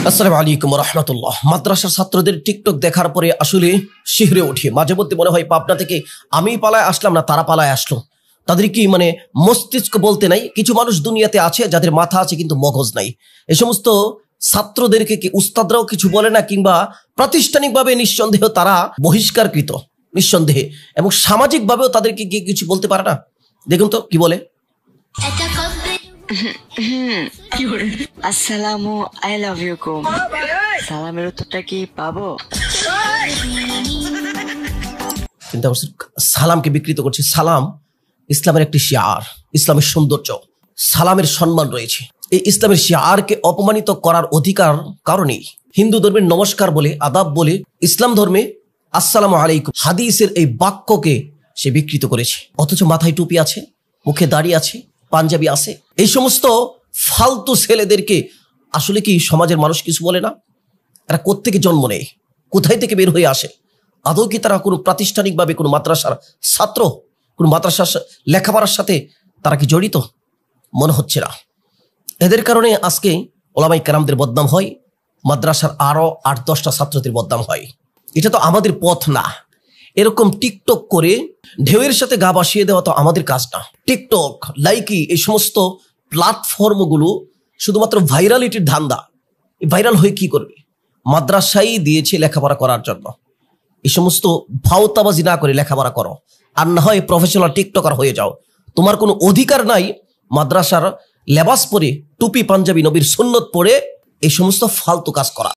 আসসালামু আলাইকুম রহমতুল্লাহ। মাদ্রাসার ছাত্রদের টিকটক দেখার পরে আসলে শিহরে উঠি। মাঝে মধ্যে মনে হয় পাবনা থেকে আমি পালায় আসলাম না তারা পালায় আসলো। তাদের কি মস্তিষ্ক বলতে নাই? কিছু মানুষ দুনিয়াতে আছে যাদের মাথা আছে কিন্তু মগজ নাই। এই সমস্ত ছাত্রদেরকে কি উস্তাদরাও কিছু বলে না, কিংবা প্রাতিষ্ঠানিকভাবে নিঃসন্দেহ তারা বহিষ্কারকৃত নিঃসন্দেহে, এবং সামাজিকভাবেও তাদেরকে গিয়ে কিছু বলতে পারে না। দেখুন তো কি বলে। আসসালামু আই লাভ ইউ কুম। সালামের উত্তরটা কি পাবো? চিন্তা করছি, সালামকে বিকৃত করছে। সালাম ইসলামের একটি শিয়ার, ইসলামের সৌন্দর্য, সালামের সম্মান রয়েছে। এই ইসলামের শিয়ারকে অপমানিত করার অধিকার কারণেই হিন্দু ধর্মের নমস্কার বলে, আদাব বলে, ইসলাম ধর্মে আসসালামু আলাইকুম হাদিসের এই বাক্যকে সে বিকৃত করেছে। অথচ মাথায় টুপি আছে, মুখে দাড়ি আছে, পাঞ্জাবি আছে। এই সমস্ত ফালতু ছেলেদেরকে আসলে কি সমাজের মানুষ কিছু বলে না? এরা কোত্থেকে জন্ম নেয়, কোথায় থেকে বের হয়ে আসে? আদৌ কি তারা কোনো প্রাতিষ্ঠানিকভাবে কোনো মাদ্রাসার ছাত্র, কোনো মাদ্রাসার লেখাপড়ার সাথে তারা কি জড়িত? মনে হচ্ছে না। এদের কারণে আজকে ওলামায়ে কেরামদের বদনাম হয়, মাদ্রাসার আরো 8-10টা ছাত্রদের বদনাম হয়। এটা তো আমাদের পথ না। এরকম টিকটক করে ঢেউয়ের সাথে গা ভাসিয়ে দেওয়া তো আমাদের কাজ না। টিকটক, লাইকি, এই সমস্ত প্ল্যাটফর্মগুলো শুধুমাত্র ভাইরালিটির ধান্দা। ভাইরাল হয়ে কি করবে? মাদ্রাসাই দিয়েছে লেখাপড়া করার জন্য। এই সমস্ত ভাওতাবাজি না করে লেখাপড়া করো, আর না হয় প্রফেশনাল টিকটকার হয়ে যাও। তোমার কোনো অধিকার নাই মাদ্রাসার লেবাস পরে, টুপি পাঞ্জাবি নবীর সুন্নত পরে এই সমস্ত ফালতু কাজ করা।